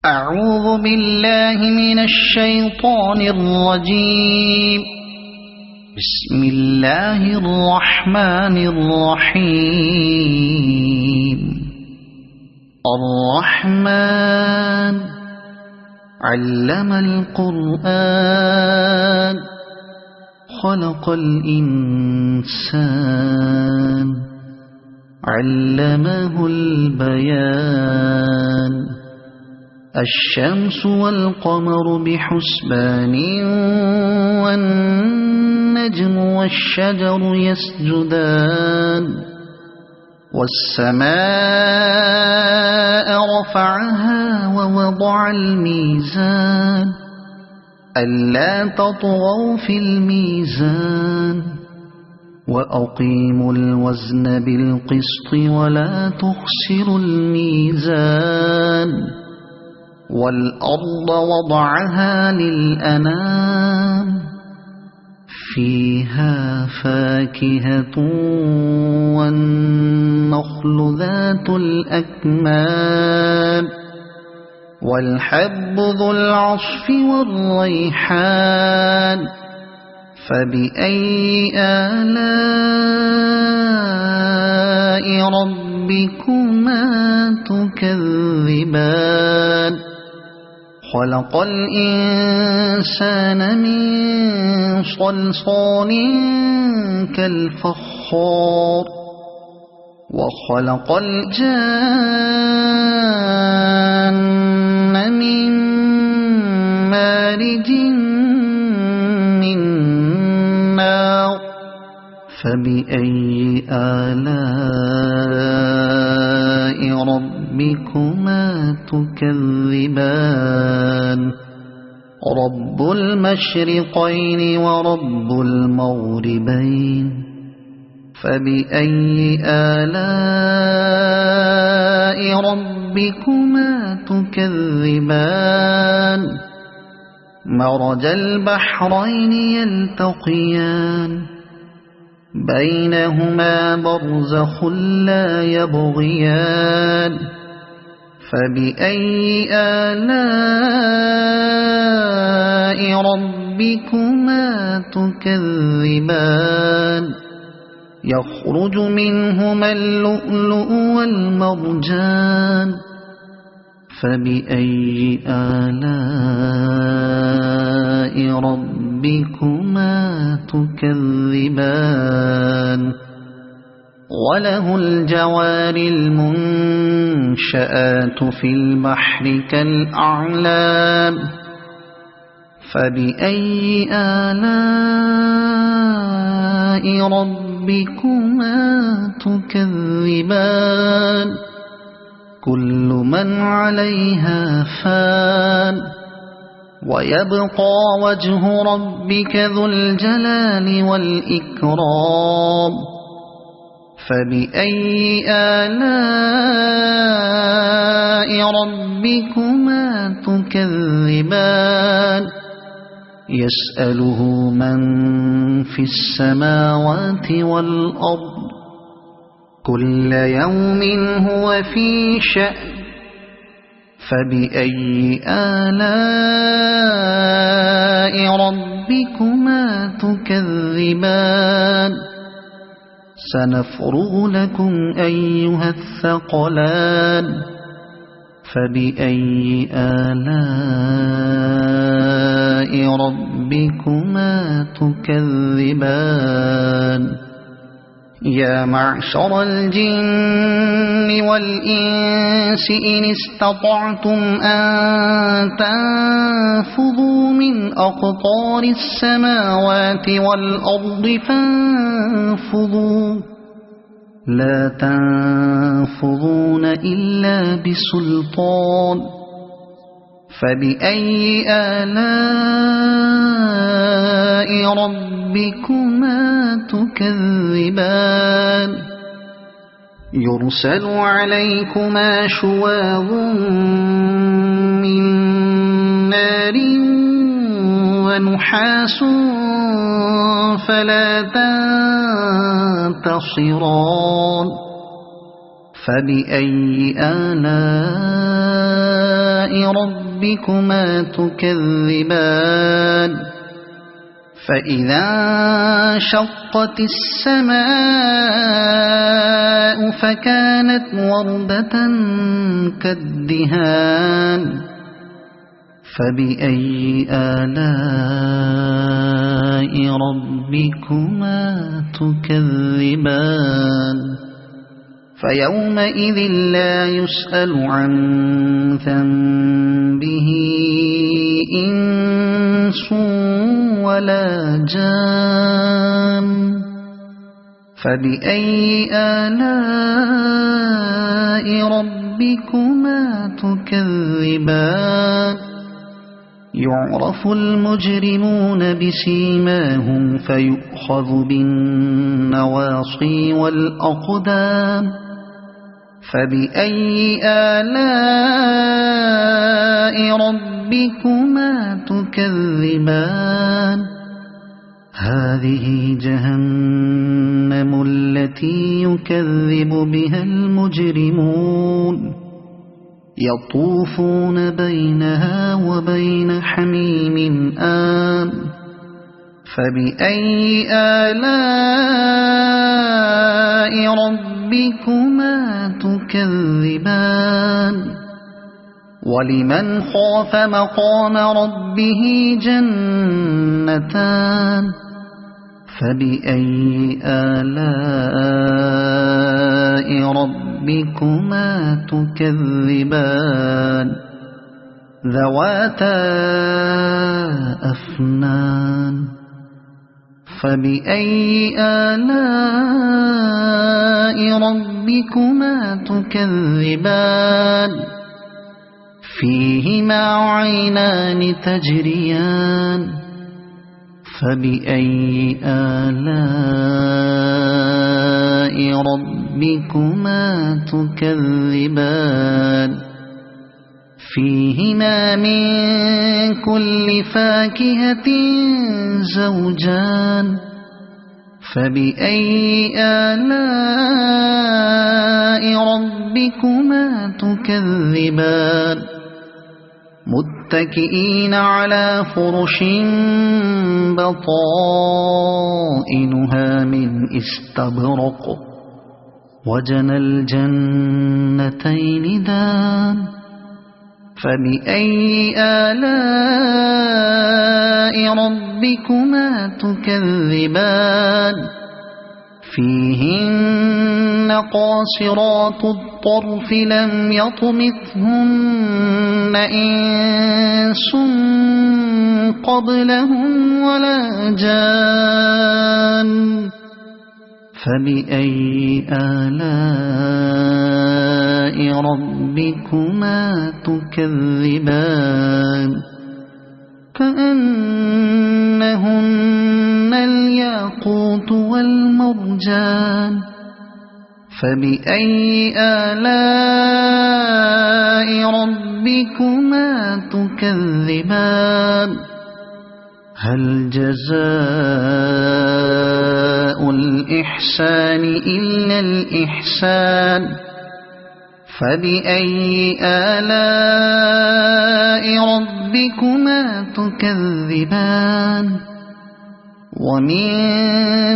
أعوذ بالله من الشيطان الرجيم. بسم الله الرحمن الرحيم. الرحمن علم القرآن خلق الإنسان علمه البيان. الشمس والقمر بحسبان والنجم والشجر يسجدان. والسماء رفعها ووضع الميزان ألا تطغوا في الميزان وأقيموا الوزن بالقسط ولا تخسروا الميزان. والأرض وضعها للأنام فيها فاكهة والنخل ذات الأكمام والحب ذو العصف والريحان. فبأي آلاء ربكما تكذبان. خلق الإنسان من صلصال كالفخار وخلق الجان من مارج من نار. فبأي آلاء ربكما تكذبان. رب المشرقين ورب المغربين. فبأي آلاء ربكما تكذبان. مرج البحرين يلتقيان بينهما برزخ لا يبغيان. فبأي آلاء ربكما تكذبان. يخرج منهما اللؤلؤ والمرجان. فبأي آلاء ربكما تكذبان. وله الجوار المنشآت في البحر كالأعلام. فبأي آلاء ربكما تكذبان. كل من عليها فان ويبقى وجه ربك ذو الجلال والإكرام. فبأي آلاء ربكما تكذبان. يسأله من في السماوات والأرض كل يوم هو في شأن. فبأي آلاء ربكما تكذبان. سنفرغ لكم أيها الثقلان. فبأي آلاء ربكما تكذبان. يا معشر الجن والإنس إن استطعتم أن تنفذوا من أقطار السماوات والأرض فانفذوا لا تنفذون إلا بسلطان. فبأي آلاء ربكما تكذبان. يرسل عليكما شواظ من نار ونحاس فلا تنتصران. فبأي آلاء ربكما تكذبان فإذا انشقت السماء فكانت وردة كالدهان فبأي آلاء ربكما تكذبان فيومئذ لا يسأل عن ذنبه إنس ولا جان فبأي آلاء ربكما تكذبان يعرف المجرمون بسيماهم فيؤخذ بالنواصي والأقدام فبأي آلاء ربكما تكذبان هذه جهنم التي يكذب بها المجرمون يطوفون بينها وبين حميم آن فبأي آلاء ربكما تكذبان ولمن خاف مقام ربه جنتان فبأي آلاء ربكما تكذبان ذواتا أفنان فبأي آلاء ربكما تكذبان فيهما عينان تجريان فبأي آلاء ربكما تكذبان فيهما من كل فاكهة زوجان فبأي آلاء ربكما تكذبان متكئين على فرش بطائنها من استبرق وجنى الجنتين دان فبأي آلاء ربكما تكذبان فيهن قاصرات الطرف لم يطمثهن إنس قبلهم ولا جان فبأي آلاء ربكما تكذبان كأنهن الياقوت والمرجان فبأي آلاء ربكما تكذبان هل جزاء الإحسان إلا الإحسان فبأي آلاء ربكما تكذبان ومن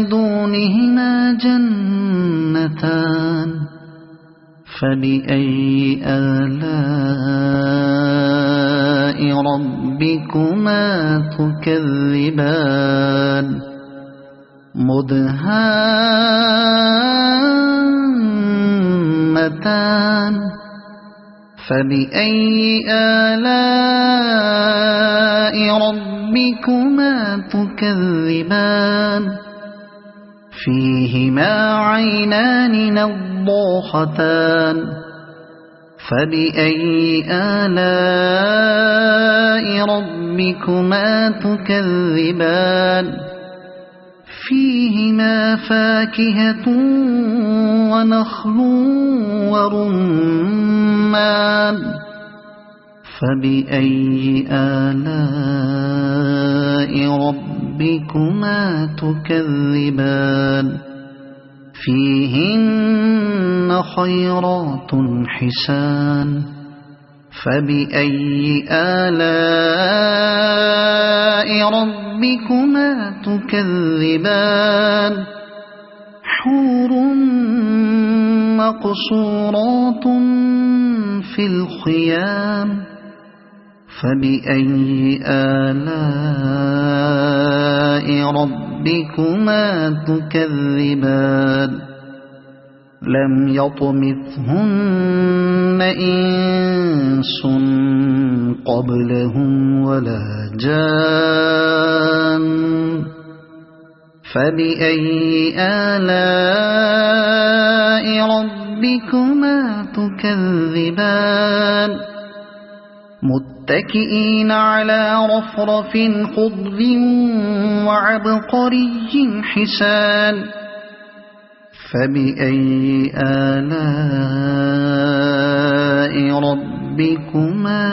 دونهما جنتان فبأي آلاء ربكما تكذبان مدهامتان فبأي آلاء ربكما تكذبان فيهما عينان نضاختان فبأي آلاء ربكما تكذبان فيهما فاكهة ونخل ورمان فبأي آلاء ربكما تكذبان فيهن خيرات حسان فبأي آلاء ربكما تكذبان حور مقصورات في الخيام فبأي آلاء ربكما تكذبان لم يطمثهن إنس قبلهم ولا جان فبأي آلاء ربكما تكذبان متكئين على رفرف خضر وعبقري حسان فبأي آلاء ربكما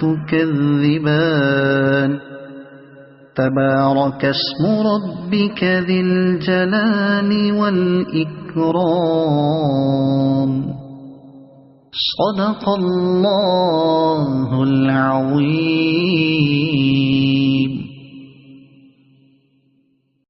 تكذبان تبارك اسم ربك ذي الجلال والإكرام صدق الله العظيم.